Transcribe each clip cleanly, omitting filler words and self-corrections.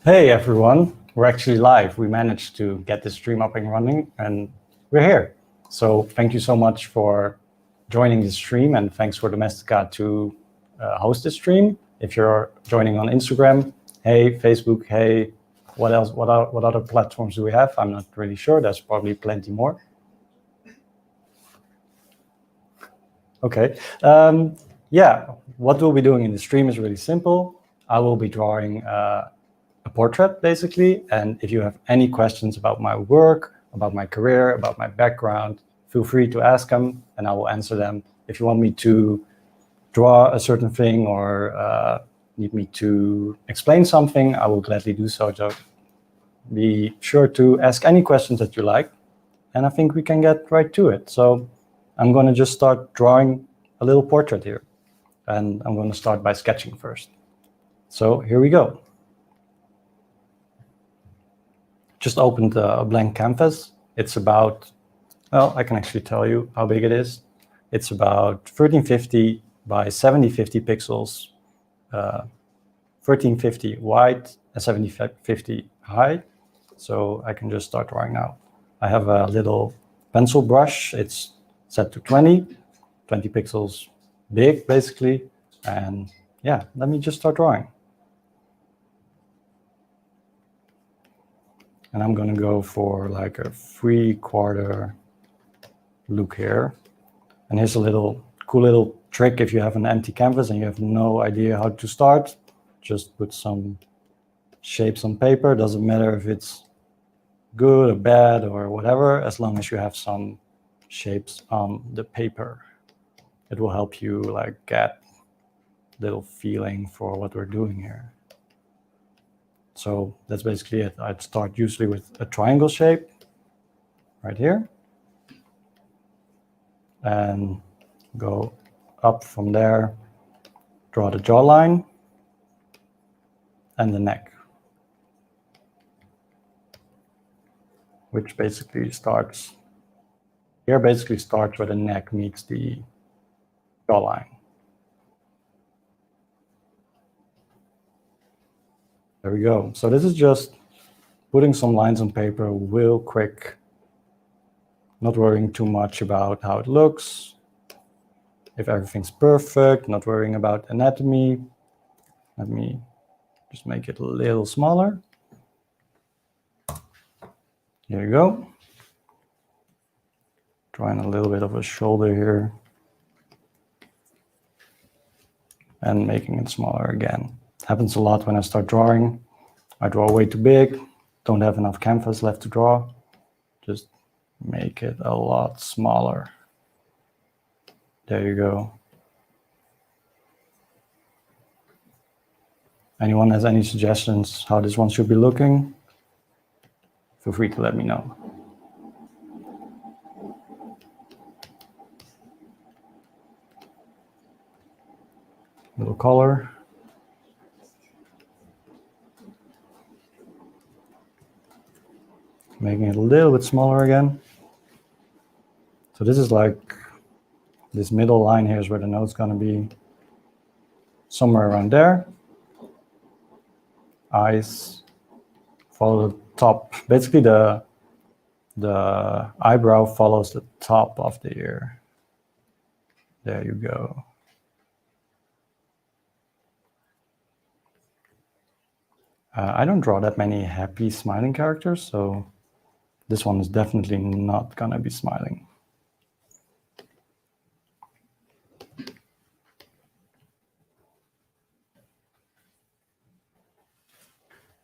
Hey everyone, we're actually live. We managed to get the stream up and running and we're here. So thank you so much for joining the stream and thanks for Domestika to host the stream. If you're joining on Instagram, hey, Facebook, hey, what else? What other platforms do we have? I'm not really sure. There's probably plenty more. Okay. Yeah, what we'll be doing in the stream is really simple. I will be drawing a portrait, basically. And if you have any questions about my work, about my career, about my background, feel free to ask them and I will answer them. If you want me to draw a certain thing or need me to explain something, I will gladly do so. So be sure to ask any questions that you like. And I think we can get right to it. So I'm going to just start drawing a little portrait here. And I'm going to start by sketching first. So here we go. Just opened a blank canvas. It's about, well, I can actually tell you how big it is. It's about 1350 by 7050 pixels, 1350 wide and 7050 high. So I can just start drawing now. I have a little pencil brush. It's set to 20 pixels big, basically. And yeah, let me just start drawing. And I'm going to go for like a 3/4 look here. And here's a cool little trick. If you have an empty canvas and you have no idea how to start, just put some shapes on paper. Doesn't matter if it's good or bad or whatever, as long as you have some shapes on the paper. It will help you like get a little feeling for what we're doing here. So that's basically it. I'd start usually with a triangle shape right here and go up from there, draw the jawline and the neck, which basically starts here, basically starts where the neck meets the jawline. There we go. So this is just putting some lines on paper real quick, not worrying too much about how it looks, if everything's perfect, not worrying about anatomy. Let me just make it a little smaller. Here you go. Drawing a little bit of a shoulder here and making it smaller again. Happens a lot when I start drawing. I draw way too big, don't have enough canvas left to draw. Just make it a lot smaller. There you go. Anyone has any suggestions how this one should be looking? Feel free to let me know. Little color. Making it a little bit smaller again. So this is like, this middle line here is where the note's going to be, somewhere around there. Eyes follow the top. Basically the eyebrow follows the top of the ear. There you go. I don't draw that many happy smiling characters, so this one is definitely not gonna be smiling.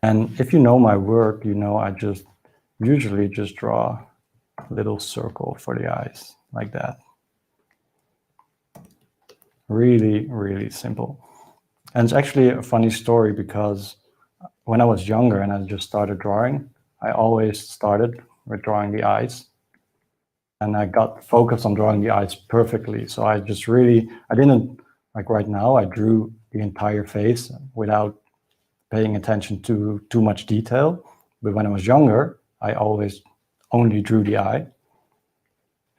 And if you know my work, you know I usually just draw a little circle for the eyes, like that. Really, really simple. And it's actually a funny story because when I was younger and I just started drawing, I always started with drawing the eyes. And I got focused on drawing the eyes perfectly. So I didn't, like right now, I drew the entire face without paying attention to too much detail. But when I was younger, I always only drew the eye.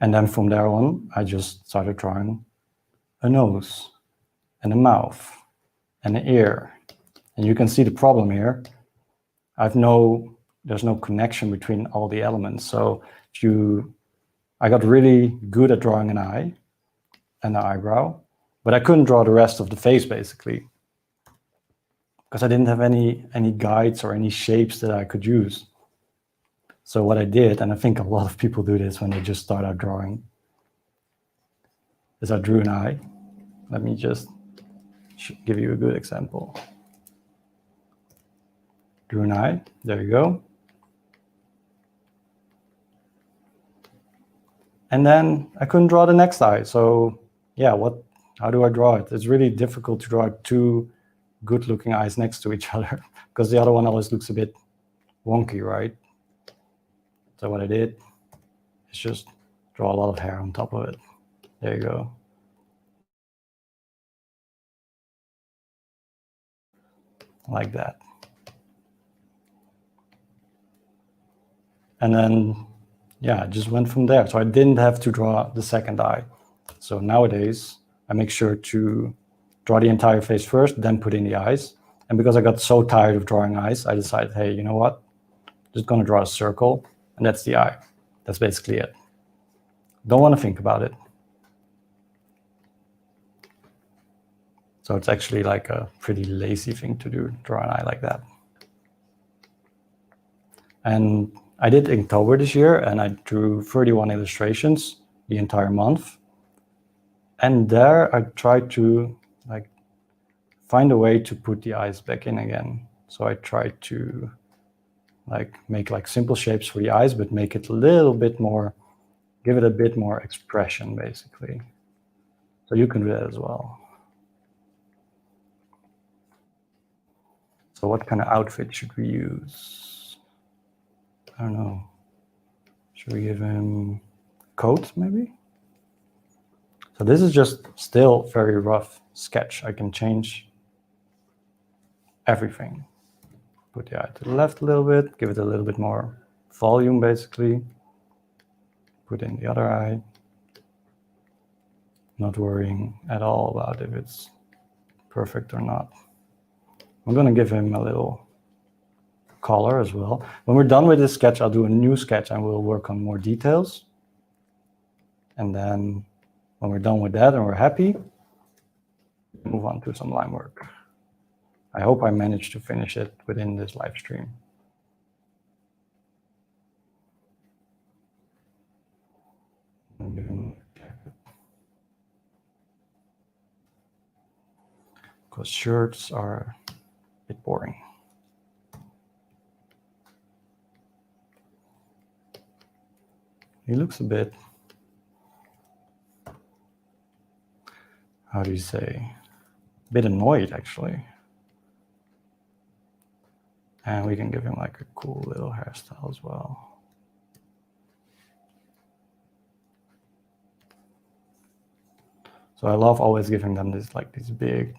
And then from there on, I just started drawing a nose and a mouth and an ear. And you can see the problem here. there's no connection between all the elements. So I got really good at drawing an eye and an eyebrow, but I couldn't draw the rest of the face basically, because I didn't have any guides or any shapes that I could use. So what I did, and I think a lot of people do this when they just start out drawing, is I drew an eye. Let me just give you a good example. Drew an eye, there you go. And then I couldn't draw the next eye. So yeah, how do I draw it? It's really difficult to draw two good looking eyes next to each other because the other one always looks a bit wonky, right? So what I did is just draw a lot of hair on top of it. There you go. Like that. And then, yeah, I just went from there. So I didn't have to draw the second eye. So nowadays, I make sure to draw the entire face first, then put in the eyes. And because I got so tired of drawing eyes, I decided, hey, you know what? I'm just going to draw a circle, and that's the eye. That's basically it. Don't want to think about it. So it's actually like a pretty lazy thing to do, draw an eye like that. And I did Inktober this year, and I drew 31 illustrations the entire month. And there I tried to find a way to put the eyes back in again. So I tried to make simple shapes for the eyes, but make it a little bit more, give it a bit more expression, basically. So you can do that as well. So what kind of outfit should we use? I don't know. Should we give him a coat, maybe? So this is just still very rough sketch. I can change everything. Put the eye to the left a little bit, give it a little bit more volume, basically. Put in the other eye. Not worrying at all about if it's perfect or not. I'm going to give him a little color as well. When we're done with this sketch, I'll do a new sketch and we'll work on more details. And then when we're done with that and we're happy, move on to some line work. I hope I managed to finish it within this live stream. Because shirts are a bit boring. He looks a bit, how do you say, a bit annoyed actually. And we can give him like a cool little hairstyle as well. So I love always giving them this these big,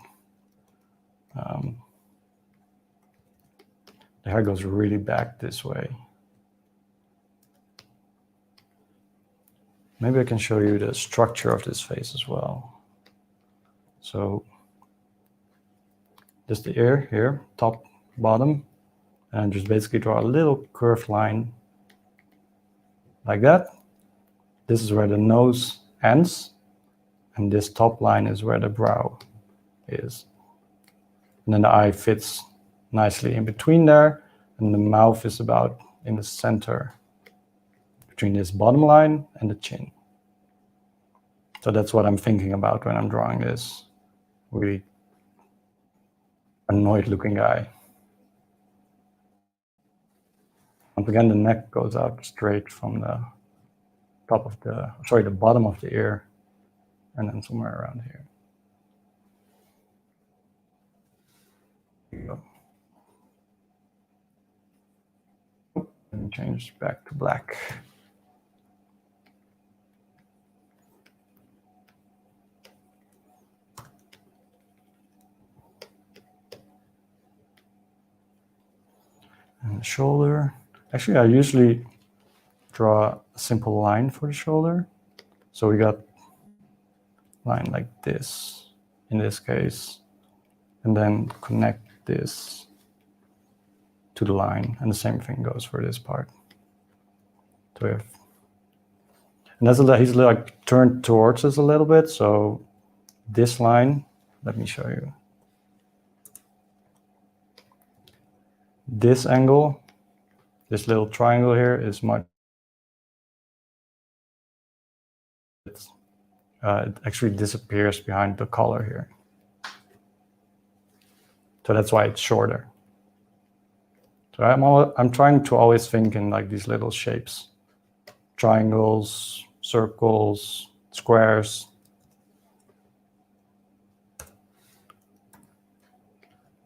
the hair goes really back this way. Maybe I can show you the structure of this face as well. So just the ear here, top, bottom, and just basically draw a little curved line like that. This is where the nose ends, and this top line is where the brow is. And then the eye fits nicely in between there, and the mouth is about in the center between this bottom line and the chin. So that's what I'm thinking about when I'm drawing this really annoyed looking guy. Once again, the neck goes out straight from the top of the bottom of the ear, and then somewhere around here. There you go. And change back to black. And the shoulder. Actually, I usually draw a simple line for the shoulder. So we got a line like this, in this case, and then connect this to the line, and the same thing goes for this part. So we have, and he's like turned towards us a little bit, so this line, let me show you. This angle, this little triangle here is much, it actually disappears behind the collar here. So that's why it's shorter. So I'm trying to always think in like these little shapes. Triangles, circles, squares.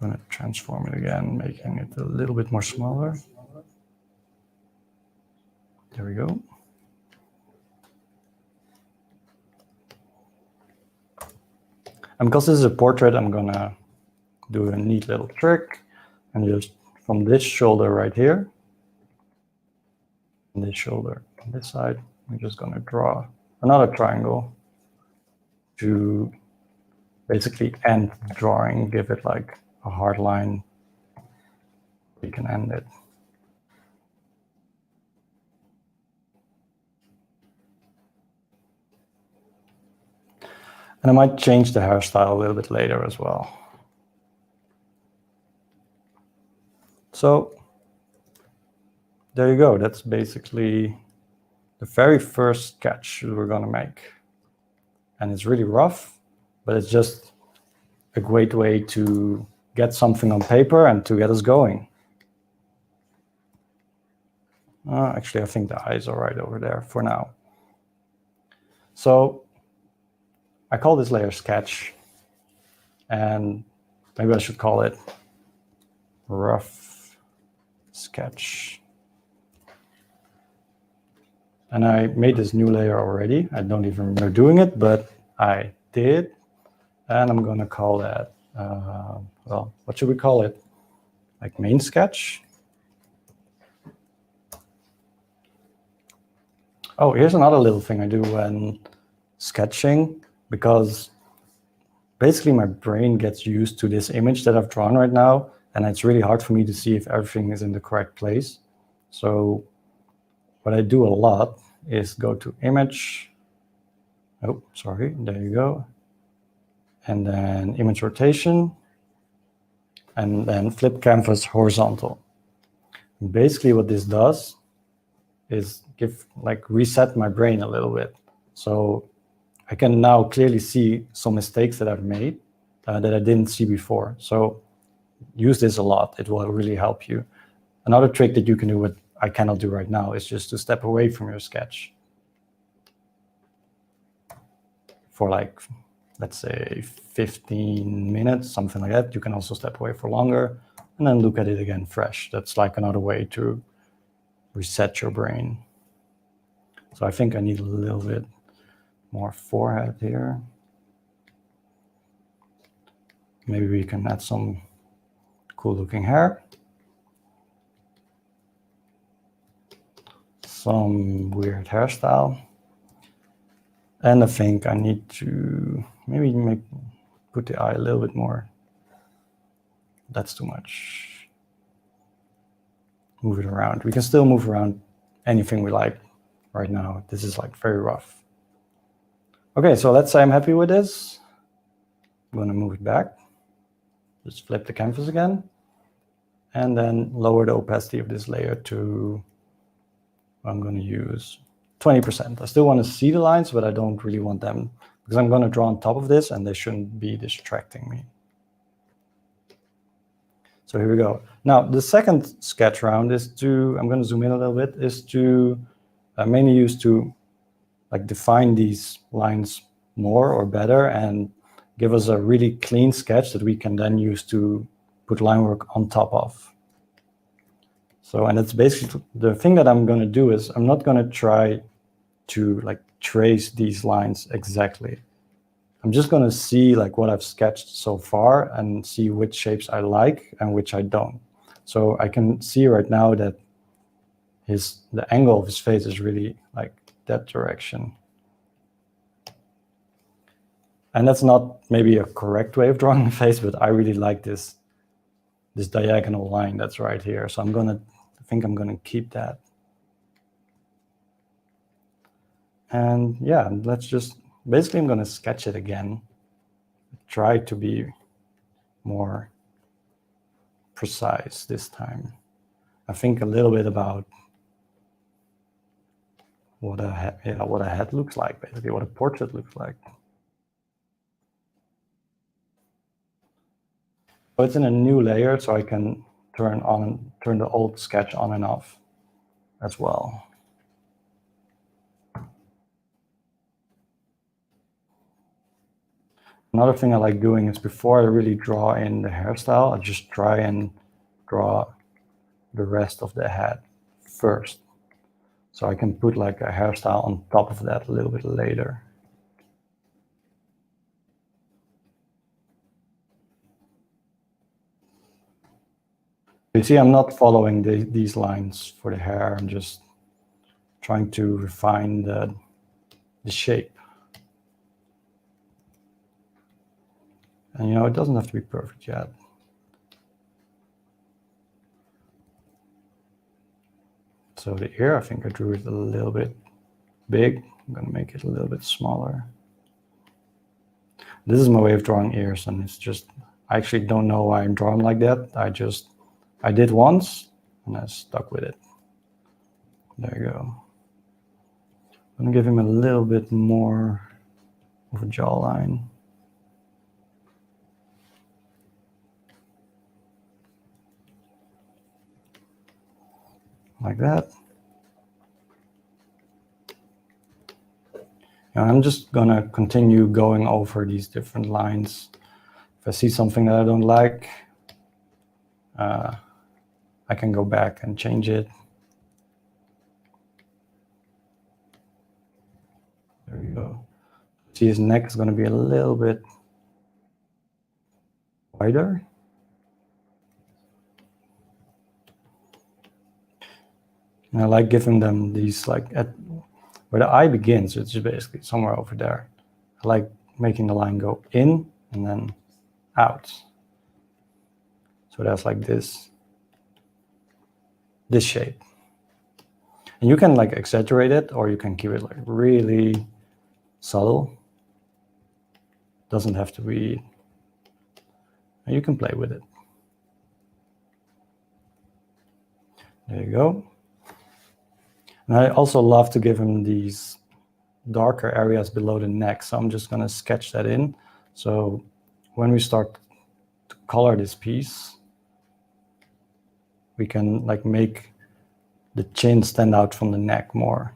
I'm going to transform it again, making it a little bit more smaller. There we go. And because this is a portrait, I'm going to do a neat little trick. And just from this shoulder right here, and this shoulder on this side, I'm just going to draw another triangle to basically end the drawing, give it like a hard line. We can end it. And I might change the hairstyle a little bit later as well. So there you go. That's basically the very first sketch we're going to make. And it's really rough, but it's just a great way to get something on paper and to get us going. Actually, I think the eyes are right over there for now. So I call this layer sketch, and maybe I should call it rough sketch. And I made this new layer already. I don't even remember doing it, but I did. And I'm going to call that, well, what should we call it? Like main sketch. Oh, here's another little thing I do when sketching, because basically my brain gets used to this image that I've drawn right now, and it's really hard for me to see if everything is in the correct place. So what I do a lot is go to image. Oh, sorry, there you go. And then image rotation, and then flip canvas horizontal. And basically what this does is reset my brain a little bit. So I can now clearly see some mistakes that I've made that I didn't see before. So use this a lot. It will really help you. Another trick that you can do, what I cannot do right now, is just to step away from your sketch for like, let's say 15 minutes, something like that. You can also step away for longer and then look at it again fresh. That's like another way to reset your brain. So I think I need a little bit more forehead here. Maybe we can add some cool looking hair. Some weird hairstyle. And I think I need to maybe put the eye a little bit more. That's too much. Move it around. We can still move around anything we like right now. This is like very rough. Okay, so let's say I'm happy with this. I'm going to move it back. Just flip the canvas again. And then lower the opacity of this layer to, I'm going to use 20%. I still want to see the lines, but I don't really want them, because I'm going to draw on top of this and they shouldn't be distracting me. So here we go. Now, the second sketch round is to, I'm going to zoom in a little bit, is to mainly use to like define these lines more or better and give us a really clean sketch that we can then use to put line work on top of. So, and it's basically the thing that I'm going to do is I'm not going to try to like trace these lines exactly. I'm just going to see like what I've sketched so far and see which shapes I like and which I don't. So I can see right now that the angle of his face is really like that direction. And that's not maybe a correct way of drawing a face, but I really like this this diagonal line that's right here. So I think I'm gonna keep that. And yeah, let's just, basically I'm gonna sketch it again. Try to be more precise this time. I think a little bit about what a head looks like, basically what a portrait looks like. So it's in a new layer, so I can turn the old sketch on and off as well. Another thing I like doing is before I really draw in the hairstyle, I just try and draw the rest of the head first. So I can put like a hairstyle on top of that a little bit later. You see, I'm not following these lines for the hair. I'm just trying to refine the shape. And you know, it doesn't have to be perfect yet. So the ear, I think I drew it a little bit big. I'm gonna make it a little bit smaller. This is my way of drawing ears, and it's just, I actually don't know why I'm drawing like that. I did once, and I stuck with it. There you go. I'm gonna give him a little bit more of a jawline. Like that. And I'm just gonna continue going over these different lines. If I see something that I don't like, I can go back and change it. There you go. See, his neck is gonna be a little bit wider. And I like giving them these, like, at where the eye begins, it's just basically somewhere over there. I like making the line go in and then out. So that's like this shape. And you can like exaggerate it, or you can keep it like really subtle. Doesn't have to be, and you can play with it. There you go. And I also love to give him these darker areas below the neck. So I'm just gonna sketch that in. So when we start to color this piece, we can like make the chin stand out from the neck more.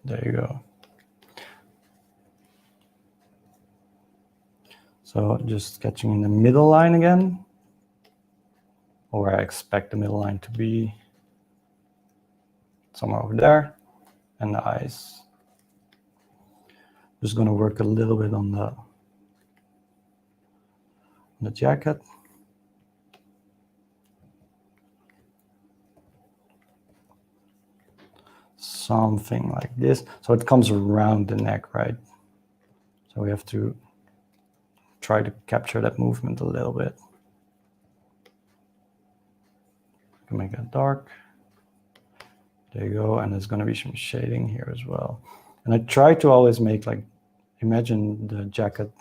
There you go. So just sketching in the middle line again, or where I expect the middle line to be, somewhere over there, and the eyes. Just gonna work a little bit on the jacket. Something like this. So it comes around the neck, right? So we have to try to capture that movement a little bit. I can make it dark. There you go, and there's gonna be some shading here as well. And I try to always make, like, imagine the jacket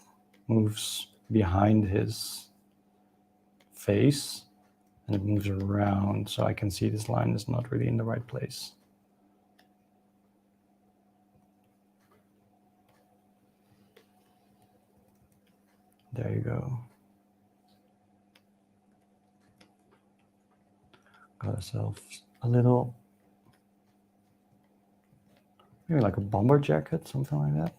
moves behind his face and it moves around, so I can see this line is not really in the right place. There you go. Got ourselves a little, maybe like a bomber jacket, something like that.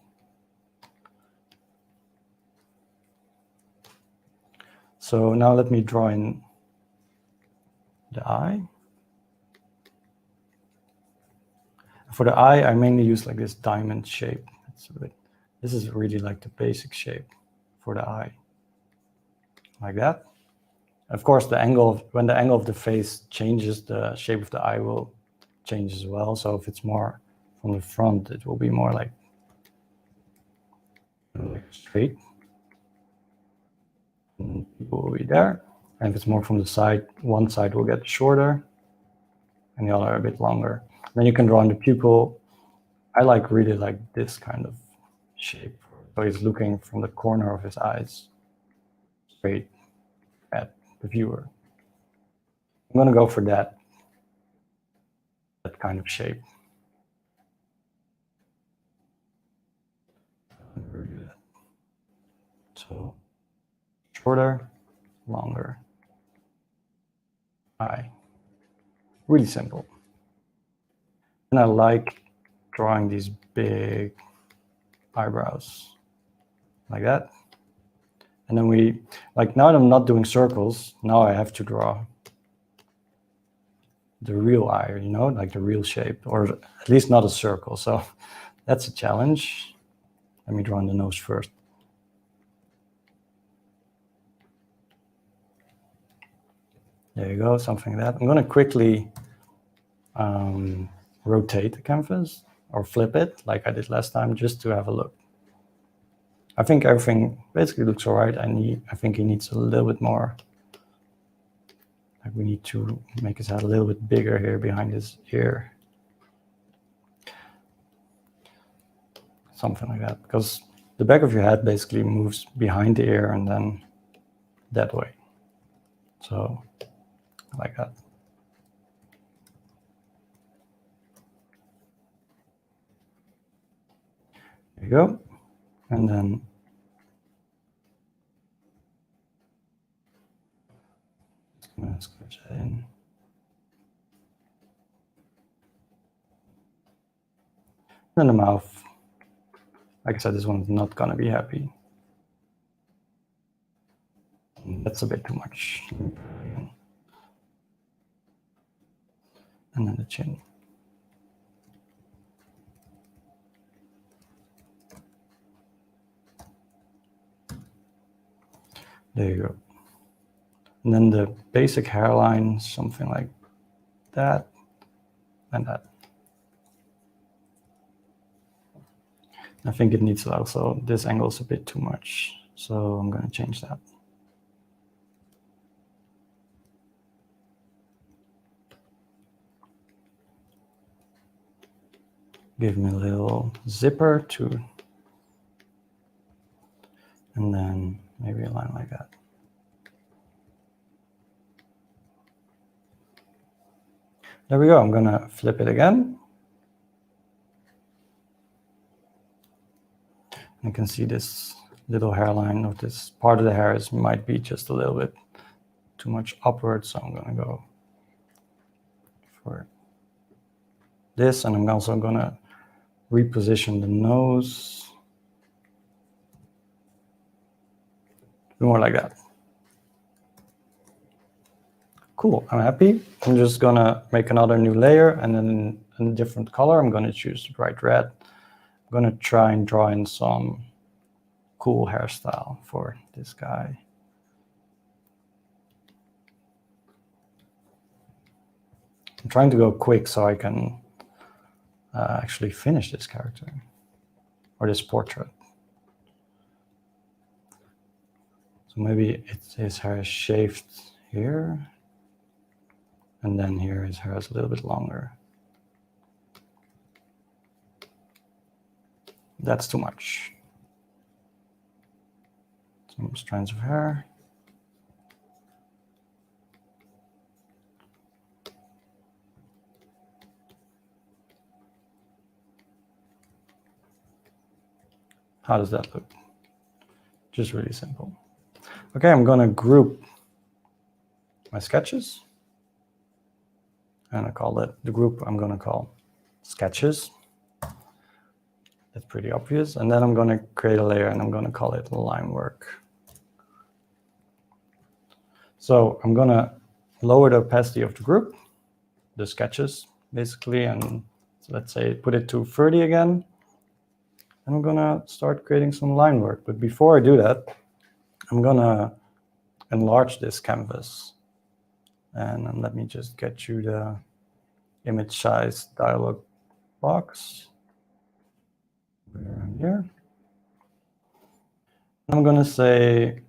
So now let me draw in the eye. For the eye, I mainly use like this diamond shape. This is really like the basic shape for the eye, like that. Of course, when the angle of the face changes, the shape of the eye will change as well. So if it's more from the front, it will be more like straight. And people will be there. And if it's more from the side, one side will get shorter and the other a bit longer. Then you can draw in the pupil. I really like this kind of shape. So he's looking from the corner of his eyes straight at the viewer. I'm going to go for that kind of shape. So shorter, longer eye. Really simple. And I like drawing these big eyebrows like that. And then now I'm not doing circles, now I have to draw the real eye, like the real shape, or at least not a circle. So that's a challenge. Let me draw in the nose first. There you go, something like that. I'm going to quickly rotate the canvas or flip it like I did last time, just to have a look. I think everything basically looks all right. I think he needs a little bit more. Like we need to make his head a little bit bigger here behind his ear. Something like that, because the back of your head basically moves behind the ear and then that way. So like that. There you go. And then let's sketch that in. And the mouth. Like I said, this one's not gonna be happy. That's a bit too much. And then the chin. There you go. And then the basic hairline, something like that and that. I think it needs also, this angle is a bit too much, so I'm going to change that. Give me a little zipper too. And then maybe a line like that. There we go. I'm going to flip it again. You can see this little hairline of this part of the hair might be just a little bit too much upward, so I'm going to go for this, and I'm also going to reposition the nose more like that. Cool, I'm happy. I'm just going to make another new layer, and then in a different color, I'm going to choose the bright red. I'm going to try and draw in some cool hairstyle for this guy. I'm trying to go quick so I can actually finish this character or this portrait. So maybe his hair is shaved here, and then here his hair is a little bit longer. That's too much. Some strands of hair. How does that look? Just really simple. Okay, I'm going to group my sketches. And I call it the group I'm going to call sketches. That's pretty obvious. And then I'm going to create a layer and I'm going to call it linework. So I'm going to lower the opacity of the group, the sketches basically, and so let's say put it to 30 again. And I'm going to start creating some line work. But before I do that, I'm going to enlarge this canvas. And let me just get you the image size dialog box. Here. I'm going to say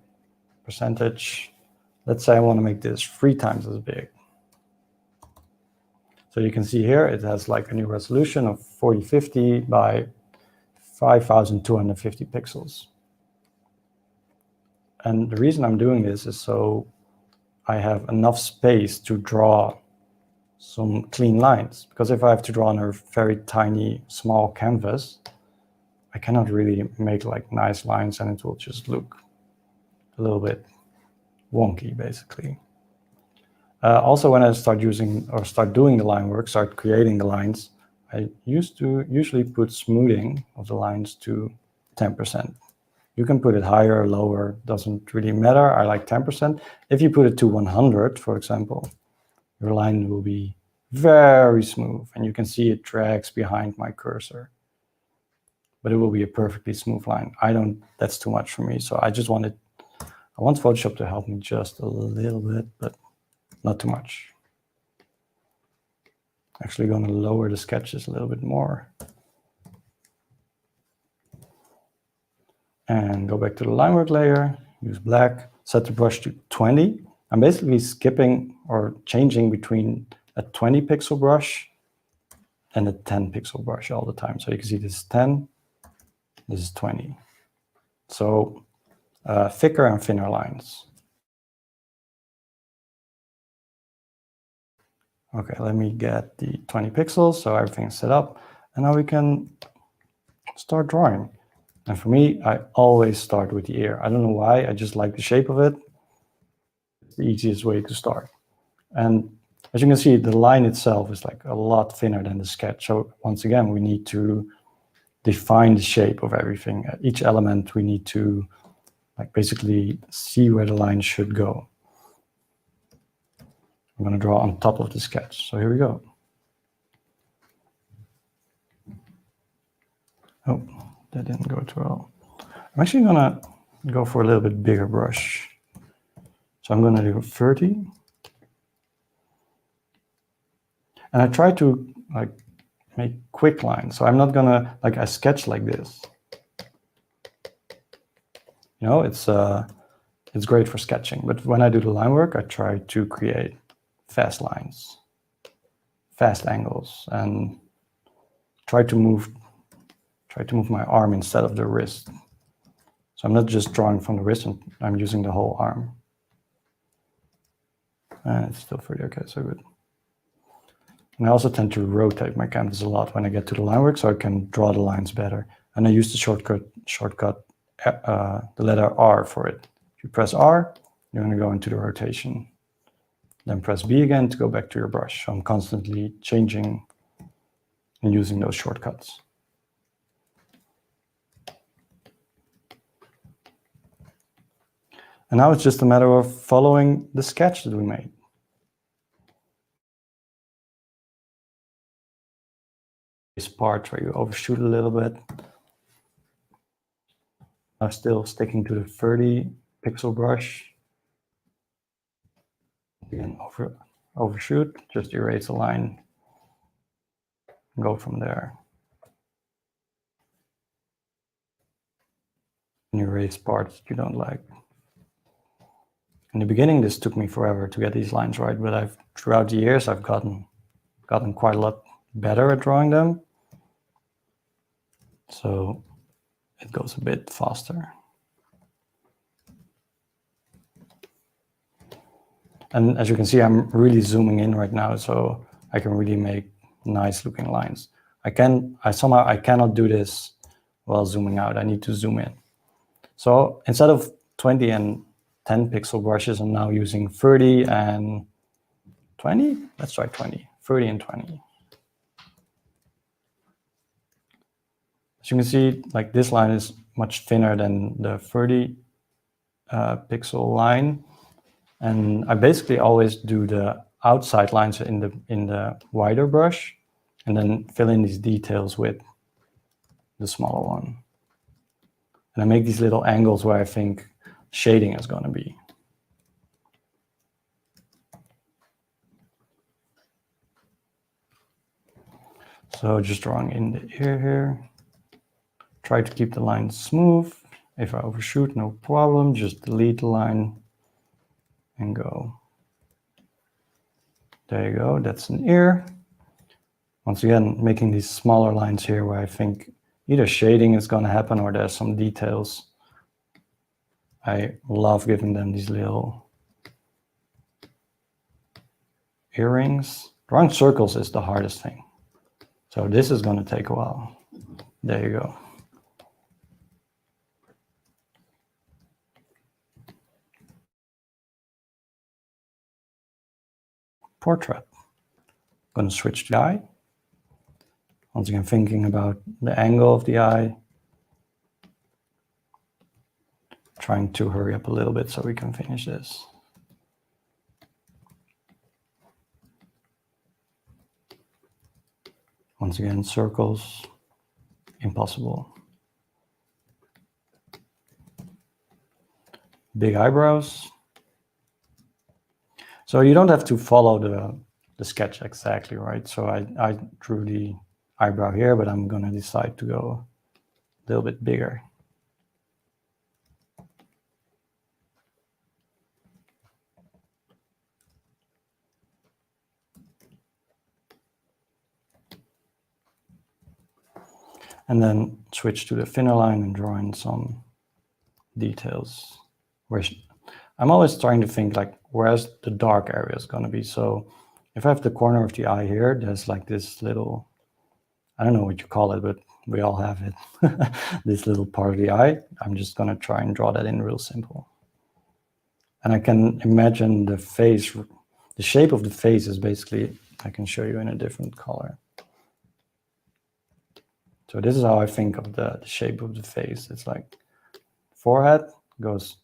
percentage. Let's say I want to make this 3 times as big. So you can see here, it has like a new resolution of 4050 by 5250 pixels. And the reason I'm doing this is so I have enough space to draw some clean lines. Because if I have to draw on a very tiny, small canvas, I cannot really make like nice lines and it will just look a little bit wonky, basically. Also, when I start doing the line work, start creating the lines, I used to usually put smoothing of the lines to 10%. You can put it higher or lower, doesn't really matter. I like 10%. If you put it to 100, for example, your line will be very smooth and you can see it drags behind my cursor. But it will be a perfectly smooth line. That's too much for me. So I want Photoshop to help me just a little bit, but not too much. Actually going to lower the sketches a little bit more. And go back to the line work layer, use black, set the brush to 20. I'm basically skipping or changing between a 20 pixel brush and a 10 pixel brush all the time. So you can see this is 10, this is 20. So thicker and thinner lines. Okay, let me get the 20 pixels, so everything's set up. And now we can start drawing. And for me, I always start with the ear. I don't know why, I just like the shape of it. It's the easiest way to start. And as you can see, the line itself is like a lot thinner than the sketch. So once again, we need to define the shape of everything. At each element, we need to like basically see where the line should go. I'm going to draw on top of the sketch. So here we go. Oh, that didn't go too well. I'm actually going to go for a little bit bigger brush. So I'm going to do 30. And I try to like make quick lines. So I'm not going to, like I sketch like this. You know, it's great for sketching. But when I do the line work, I try to create fast lines, fast angles, and try to move my arm instead of the wrist. So I'm not just drawing from the wrist, I'm using the whole arm. And it's still pretty okay, so good. And I also tend to rotate my canvas a lot when I get to the line work, so I can draw the lines better. And I use the shortcut, the letter R for it. If you press R, you're going to go into the rotation. Then press B again to go back to your brush. So I'm constantly changing and using those shortcuts. And now it's just a matter of following the sketch that we made. This part where you overshoot a little bit. I'm still sticking to the 30 pixel brush. Again, overshoot, just erase a line, go from there. And erase parts you don't like. In the beginning, this took me forever to get these lines right, but throughout the years, I've gotten quite a lot better at drawing them. So it goes a bit faster. And as you can see, I'm really zooming in right now, so I can really make nice looking lines. I cannot do this while zooming out. I need to zoom in. So instead of 20 and 10 pixel brushes, I'm now using 30 and 20. Let's try 20, 30 and 20. As you can see, like this line is much thinner than the 30 pixel line. And I basically always do the outside lines in the wider brush and then fill in these details with the smaller one. And I make these little angles where I think shading is going to be. So just drawing in the ear here. Try to keep the lines smooth. If I overshoot, no problem, just delete the line and go. There you go, that's an ear. Once again, making these smaller lines here where I think either shading is going to happen or there's some details. I love giving them these little earrings. Drawing circles is the hardest thing. So this is going to take a while. There you go. Portrait. I'm going to switch the eye. Once again, thinking about the angle of the eye. Trying to hurry up a little bit so we can finish this. Once again, circles, impossible. Big eyebrows. So you don't have to follow the sketch exactly, right? So I drew the eyebrow here, but I'm going to decide to go a little bit bigger. And then switch to the thinner line and draw in some details. I'm always trying to think like, where's the dark areas going to be? So if I have the corner of the eye here, there's like this little, I don't know what you call it, but we all have it. This little part of the eye. I'm just going to try and draw that in real simple. And I can imagine the face, the shape of the face is basically, I can show you in a different color. So this is how I think of the shape of the face. It's like forehead goes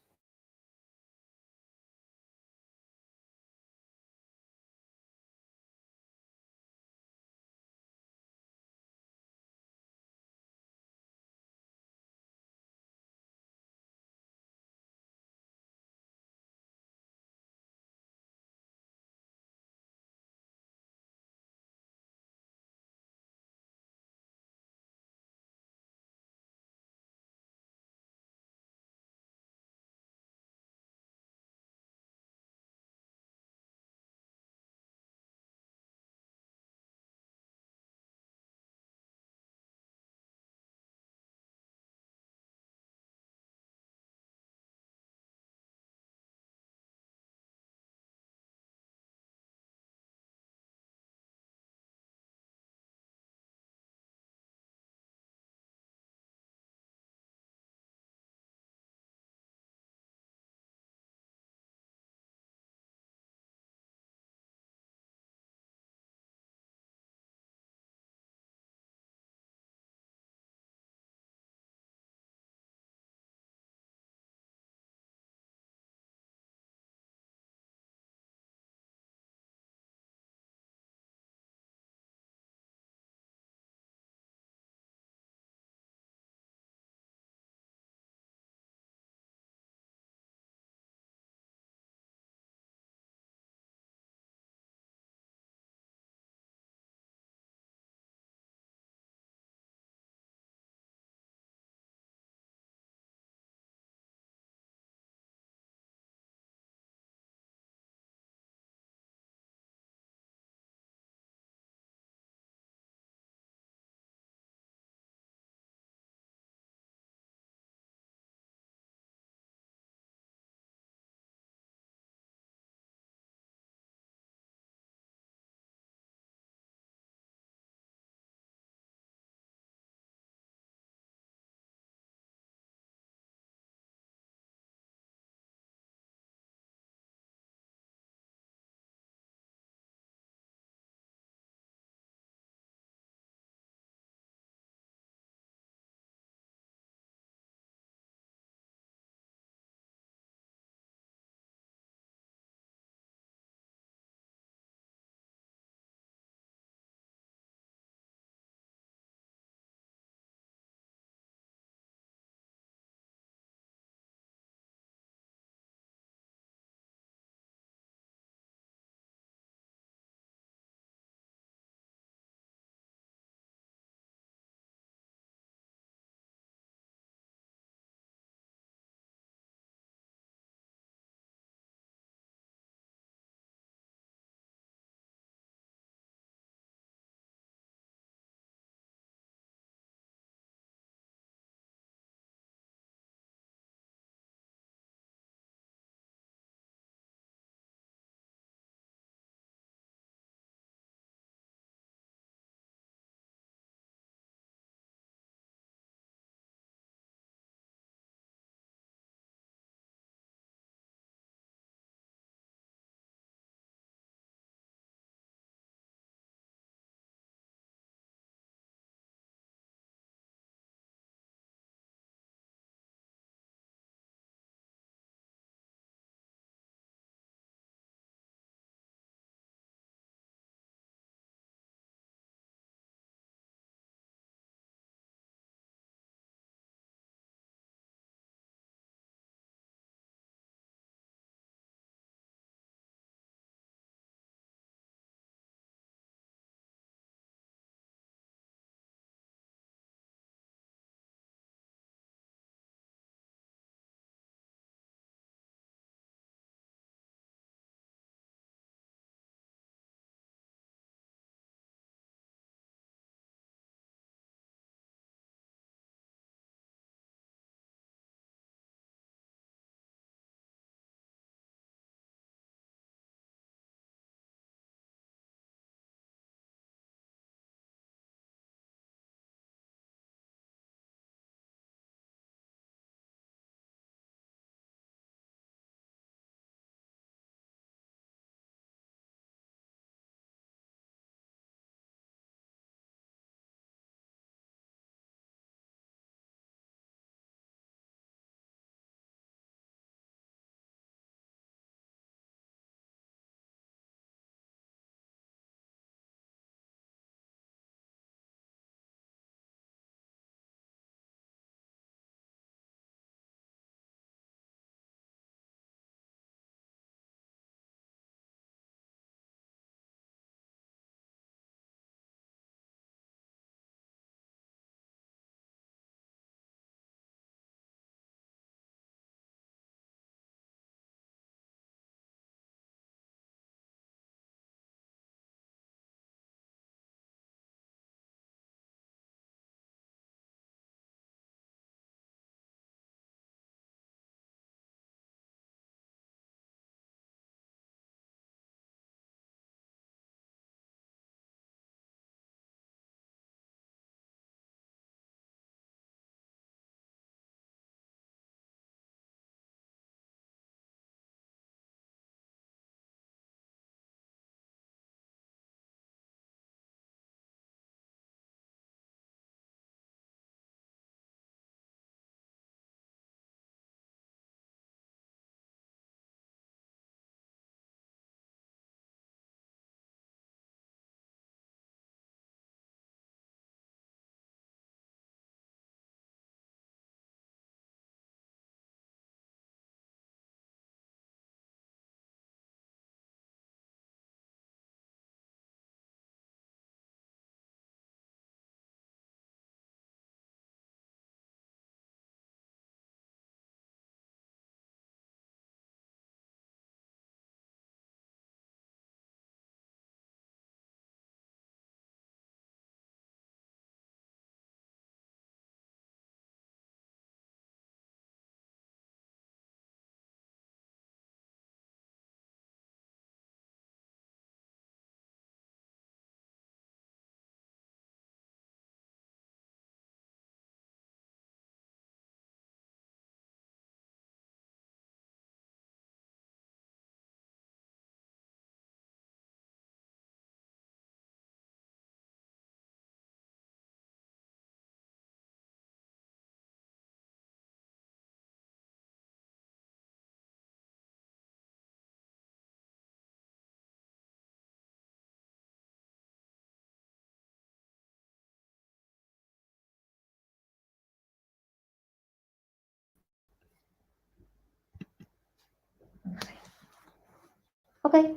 Okay.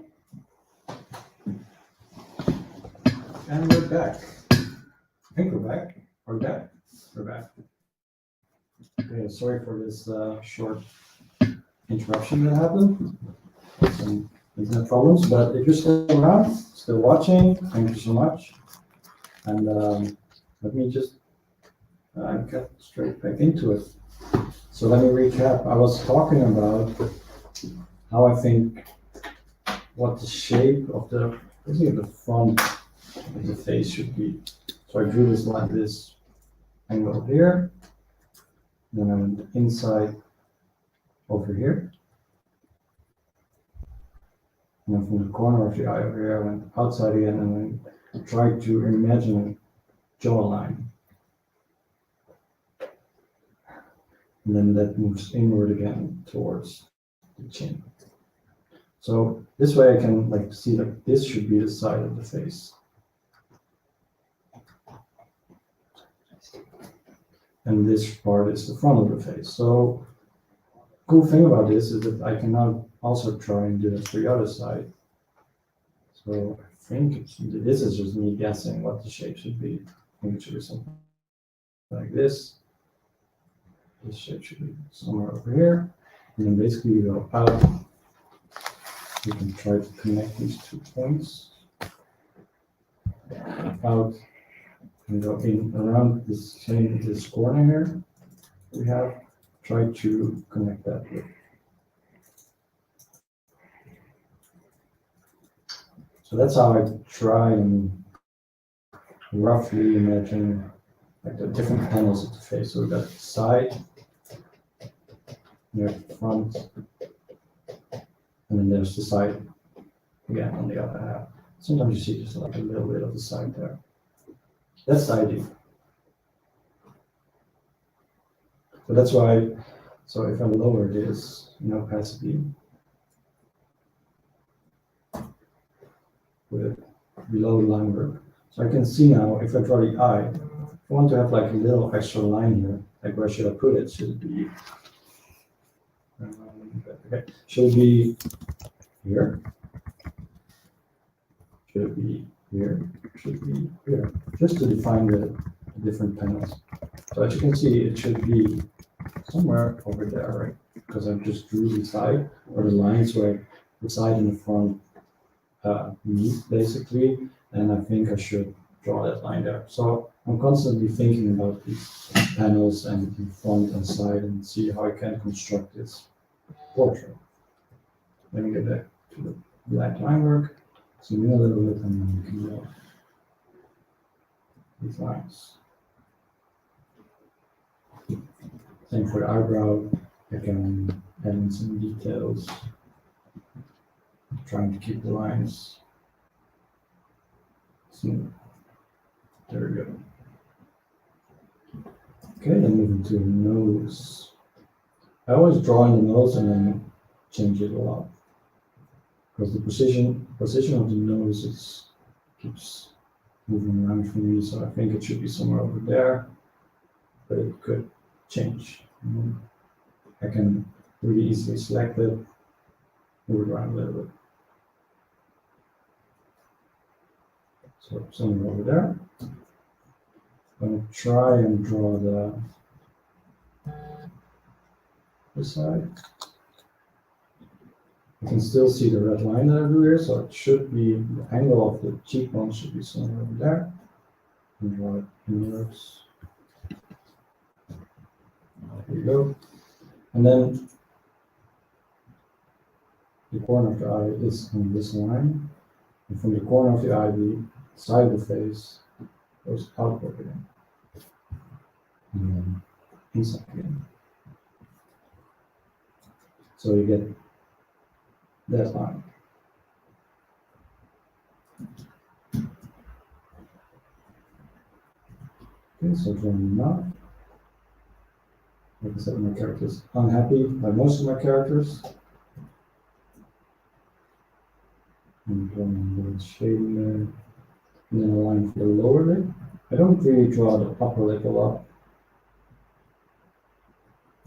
And we're back. I think we're back. We're back. We're back. Okay, sorry for this short interruption that happened. Some internet problems, but if you're still around, still watching, thank you so much. And let me just get straight back into it. So let me recap. I was talking about how I think what the shape of the front of the face should be. So I drew this like this angle here, then I went inside over here, and then from the corner of the eye over here, I went outside again, and then tried to imagine a jawline. And then that moves inward again towards the chin. So this way I can like see that this should be the side of the face. And this part is the front of the face. So cool thing about this is that I can now also try and do it for the other side. So I think this is just me guessing what the shape should be. I think it should be something like this. This shape should be somewhere over here. And then basically you go out. You can try to connect these 2 points. Out and go in around this corner here. We have tried to connect that with. So that's how I try and roughly imagine like the different panels of the face. So we got the side, the front, and then there's the side again on the other half. Sometimes you see just like a little bit of the side there. That's the idea. So that's why, so if I lower this in opacity with below line work, so I can see now if I draw the eye, if I want to have like a little extra line here, like where should I put it? Should it be, okay, should it be here? Should it be here? Should it be here? Just to define the different panels. So as you can see, it should be somewhere over there, right? Because I just drew the side or the lines where the side and the front meet basically, and I think I should draw that line there. So I'm constantly thinking about these panels and the front and side and see how I can construct this portrait. Let me get back to the black line work. Zoom in a little bit and then we can draw these lines. Same for the eyebrow. I can add in some details. Trying to keep the lines smooth. There we go. Okay, then moving to the nose. I always draw in the nose and then change it a lot. Because the position of the nose keeps moving around for me, so I think it should be somewhere over there, but it could change. I can really easily select it, move it around a little bit. So somewhere over there. I'm going to try and draw this side. You can still see the red line that I drew here, so it should be, the angle of the cheekbone should be somewhere over there. And draw it inwards. There you go. And then the corner of the eye is on this line. And from the corner of the eye, the side of the face goes outward again. And then inside again. So you get that line. Okay, so drawing enough. Like I said, my character is unhappy by most of my characters. I'm drawing a little shading there. And then a line for the lower lip. I don't really draw the upper lip a lot.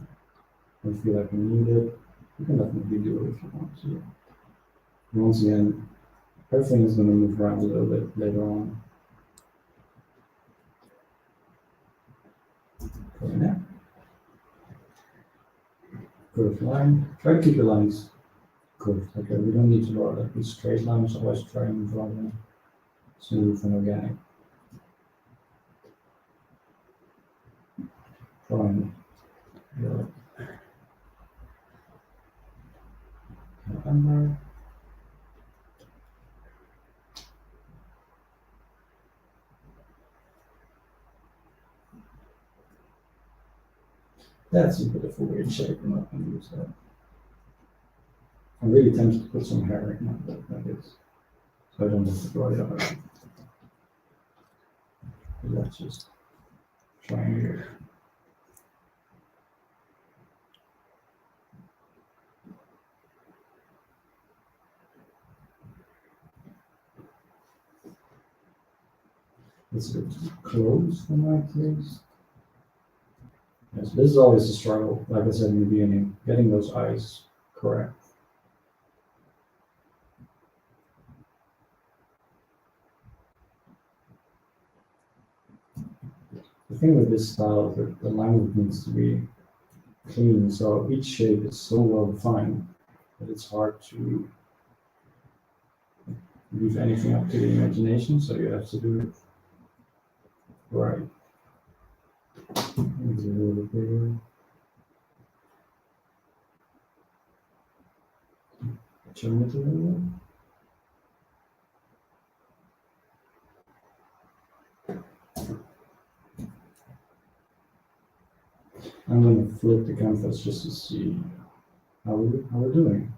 I feel like I need it. You can definitely do it if you want to. Once again, everything is going to move around a little bit later on. Okay, now. Curved line. Try to keep your lines curved. Okay, we don't need to draw that with straight lines. Always try and draw them smooth and organic. Drawing the November. That's a bit of a weird shape. I'm not going to use that. I'm really tempted to put some hair in that like this, so I don't have to draw it out. Let's just try and do it. It's a bit close for my taste. Yes, this is always a struggle, like I said in the beginning, getting those eyes correct. The thing with this style is that the line needs to be clean, so each shape is so well defined that it's hard to leave anything up to the imagination, so you have to do it right. Maybe a little bit bigger. Turn it a little bit. I'm going to flip the canvas just to see how we're doing.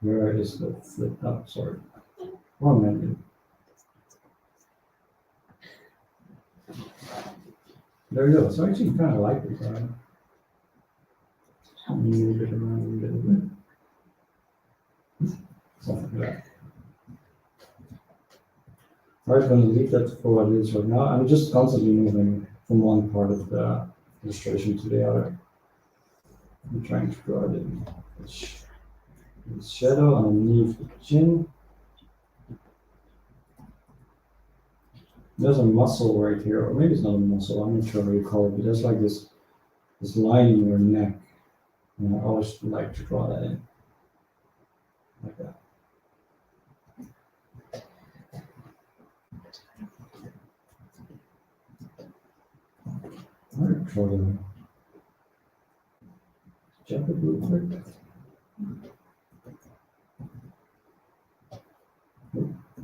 Where is the flip? Oh, sorry. Wrong menu. There we go. So I actually kind of like this. Move it around a little bit. Something like that. Alright, I'm going to leave that for what it is right now. I'm just constantly moving from one part of the illustration to the other. I'm trying to draw the shadow underneath the chin. There's a muscle right here, or maybe it's not a muscle, I'm not sure what you call it, but there's like this line in your neck. And I always like to draw that in. Like that. Alright, draw the jacket real quick.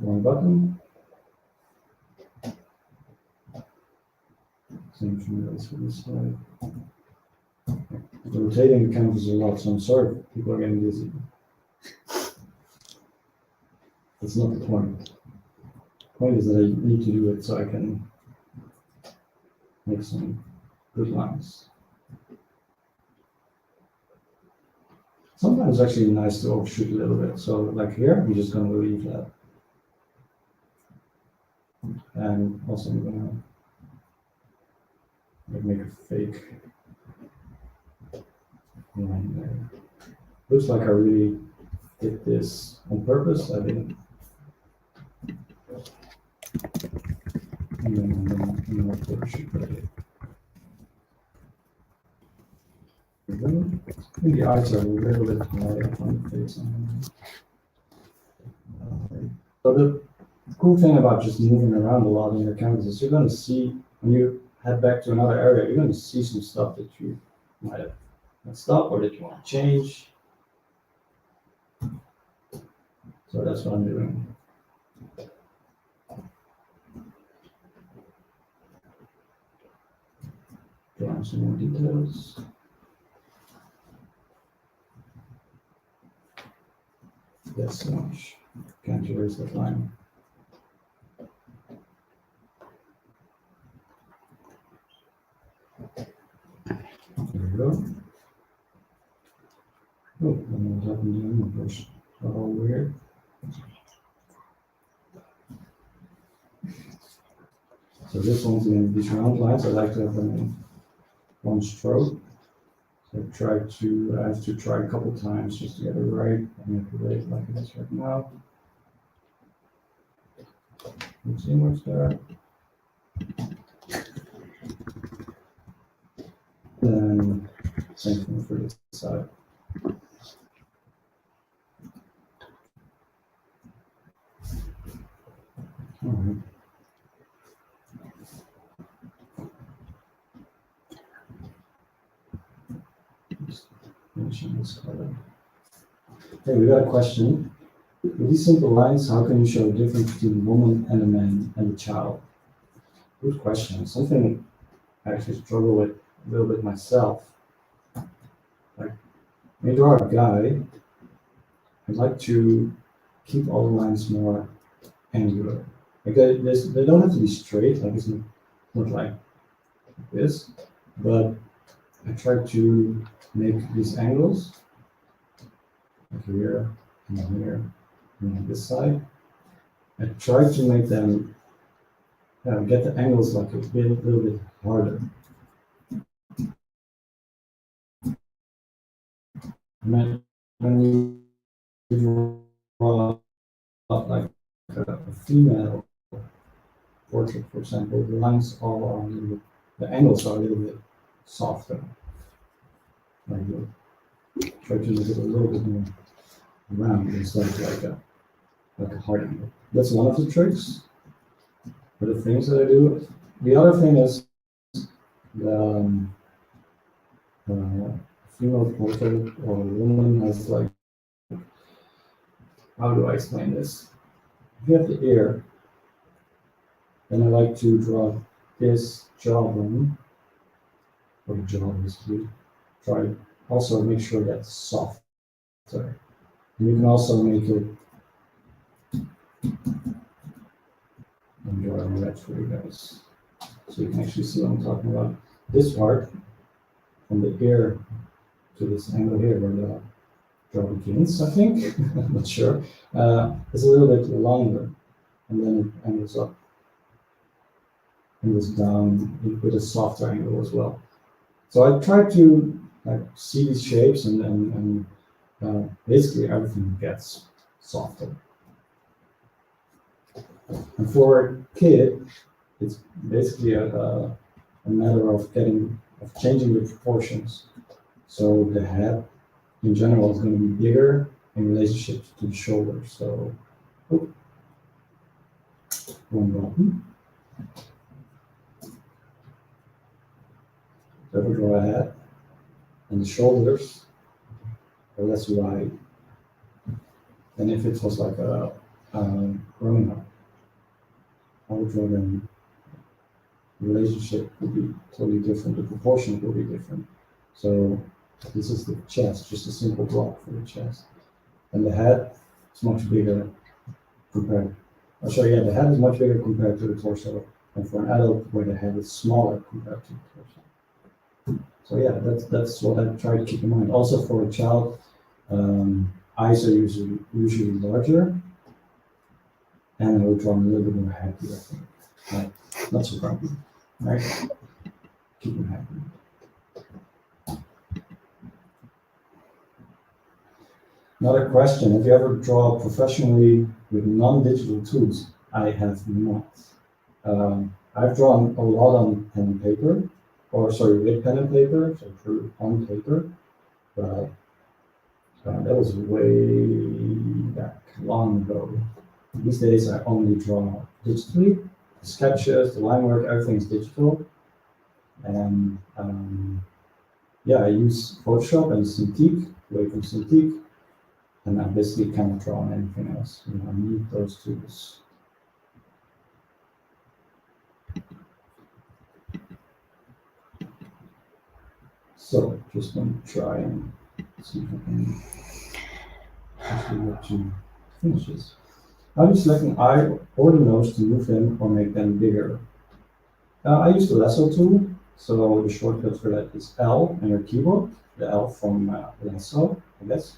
Wrong button. Same thing goes for this side. I'm rotating the canvas a lot, so I'm sorry if people are getting dizzy. That's not the point. The point is that I need to do it so I can make some good lines. Sometimes it's actually nice to overshoot a little bit. So like here, I'm just going to leave that. And also I'm going to make a fake line there. Looks like I really did this on purpose. I didn't. And then I'm going to overshoot right. The eyes are a little bit higher on the face. So the cool thing about just moving around a lot in your canvas is you're going to see, when you head back to another area, you're going to see some stuff that you might have messed up or that you want to change. So that's what I'm doing. Drawing some more details. That's so much. Can't erase that line. There we go. Oh, and what happened to the other person? All weird. So this one's in these round lines. I like to have them in one stroke. So I have to try a couple times just to get it right. Manipulate like it is right now. Let's see what's there. Then same thing for this side. All right. Finishing this color. Okay, we got a question. With these simple lines, how can you show a difference between a woman and a man and a child? Good question. Something I actually struggle with a little bit myself. Like, when you draw a guy, I'd like to keep all the lines more angular. Like they don't have to be straight, like it's not like this, but I try to make these angles, like here, and here, and on this side. I try to make them get the angles like a little bit harder. And when you draw like a female portrait, for example, the lines are a little bit, the angles are a little bit softer. Like try to make it a little bit more round instead of like a hard angle. That's one of the tricks. For the things that I do. The other thing is the female portrait or woman has like, how do I explain this? If you have the ear, then I like to draw this jawbone, or the jaw basically. Try also make sure that's soft. And you can also make it, I'm drawing red for you guys, so you can actually see what I'm talking about. This part, from the ear to this angle here, where the jaw begins, I think, I'm not sure, it's a little bit longer, and then it angles up, angles down with a softer angle as well. So I try to see these shapes, and basically everything gets softer. And for a kid, it's basically a matter of changing the proportions. So the head, in general, is going to be bigger in relationship to the shoulders. So, one button. So we draw a head, and the shoulders are less wide than if it was like a grown up. I would draw them. The relationship will be totally different. The proportion will be different. So this is the chest, just a simple block for the chest. And the head is much bigger compared. Oh, sorry, yeah, the head is much bigger compared to the torso. And for an adult, where the head is smaller compared to the torso. So yeah, that's what I try to keep in mind. Also for a child, eyes are usually larger, and I would draw them a little bit more happy, I think. Like, not so grumpy, right? Keep them happy. Another question: have you ever drawn professionally with non-digital tools? I have not. I've drawn a lot on pen and paper, with pen and paper, so on paper, but that was way back, long ago. These days I only draw digitally. The sketches, the line work, everything is digital. And I use Photoshop and Cintiq, Wacom Cintiq, and I basically cannot draw on anything else. I need those tools. So just going to try and see if I can actually get to finish this. How do you select an eye or the nose to move them or make them bigger? I use the Lasso Tool, so the shortcut for that is L on your keyboard, the L from Lasso, I guess.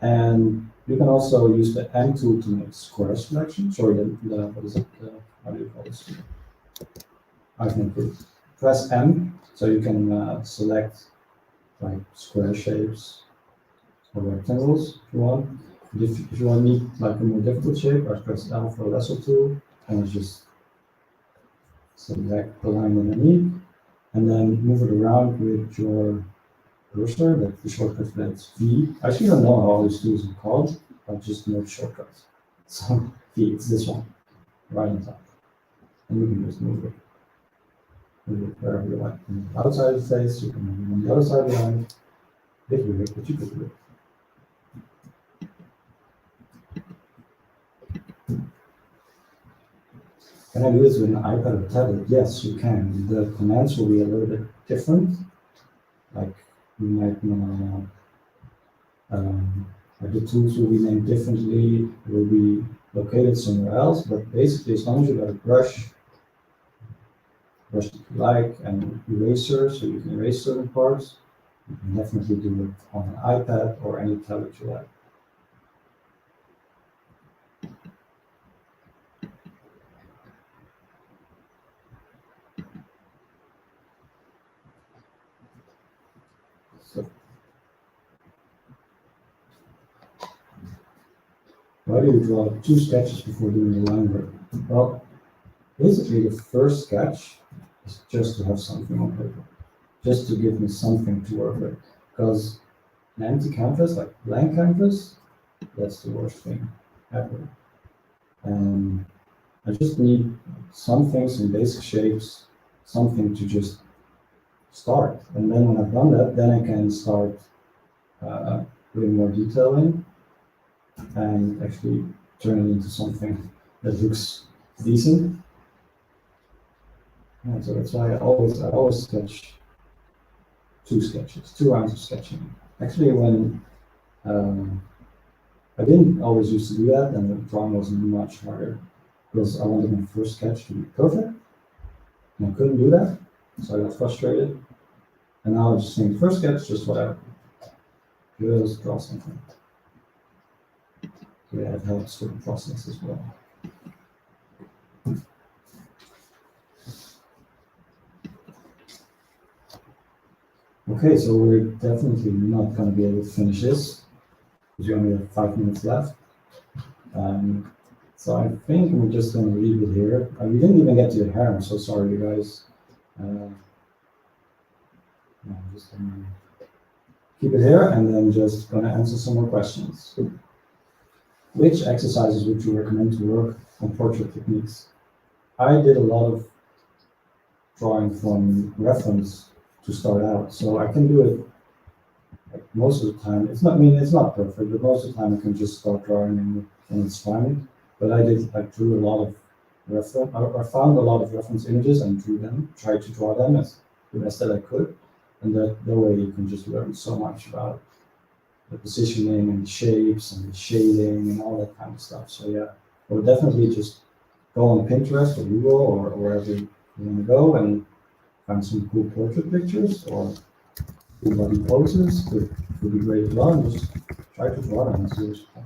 And you can also use the M tool to make square selection. Sorry, what is it? How do you call this? I think it. Press M, so you can select like square shapes or rectangles if you want. If you want to need like a more difficult shape, I press down for Lasso Tool and I just select the line underneath and then move it around with your cursor. Like the shortcut for that is V. I actually don't know how all these tools are called, I just know the shortcuts. So V, it's this one, right on top. And you can just move it wherever you like. On the outside of the face, you can move it on the other side of the line. Bit weird, but you could do it. Can I do this with an iPad or tablet? Yes, you can. The commands will be a little bit different. Like you might know, like the tools will be named differently, will be located somewhere else, but basically as long as you got a brush that you like, and eraser, so you can erase certain parts, you can definitely do it on an iPad or any tablet you like. So, why do you draw 2 sketches before doing the line work? Well, basically the first sketch is just to have something on paper, just to give me something to work with. Because an empty canvas, like blank canvas, that's the worst thing ever. And I just need something, some basic shapes, something to just start. And then when I've done that, then I can start putting more detail in and actually turn it into something that looks decent. And so that's why I always sketch 2 sketches, 2 rounds of sketching. Actually, when I didn't always used to do that, and the drawing was much harder because I wanted my first sketch to be perfect, and I couldn't do that, so I got frustrated. And now I just think first sketch, just whatever, just draw something. So yeah, it helps with the process as well. Okay, so we're definitely not going to be able to finish this because we only have 5 minutes left. So I think we're just going to leave it here. We didn't even get to the hair. I'm so sorry, you guys. I'm just going to keep it here and then just going to answer some more questions. Which exercises would you recommend to work on portrait techniques? I did a lot of drawing from reference to start out, so I can do it like most of the time. It's not perfect, but most of the time I can just start drawing and it's fine. But I drew a lot of reference. I found a lot of reference images and drew them, tried to draw them as the best that I could, and that way you can just learn so much about the positioning and the shapes and the shading and all that kind of stuff. So yeah, I would definitely just go on Pinterest or Google or wherever you want to go and find some cool portrait pictures or cool body poses. It would be great as well, and just try to draw them and see what's fun.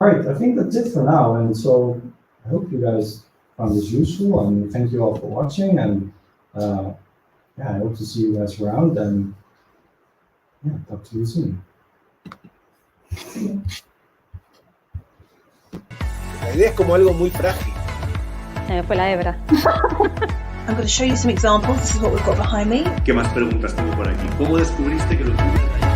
All right, I think that's it for now, and so I hope you guys found this useful, and thank you all for watching, and yeah, I hope to see you guys around, and yeah, talk to you soon. La idea es como algo muy frágil. Se me fue la hebra. I'm going to show you some examples. This is what we've got behind me. ¿Qué más preguntas tengo por aquí? ¿Cómo descubriste que lo tuviera?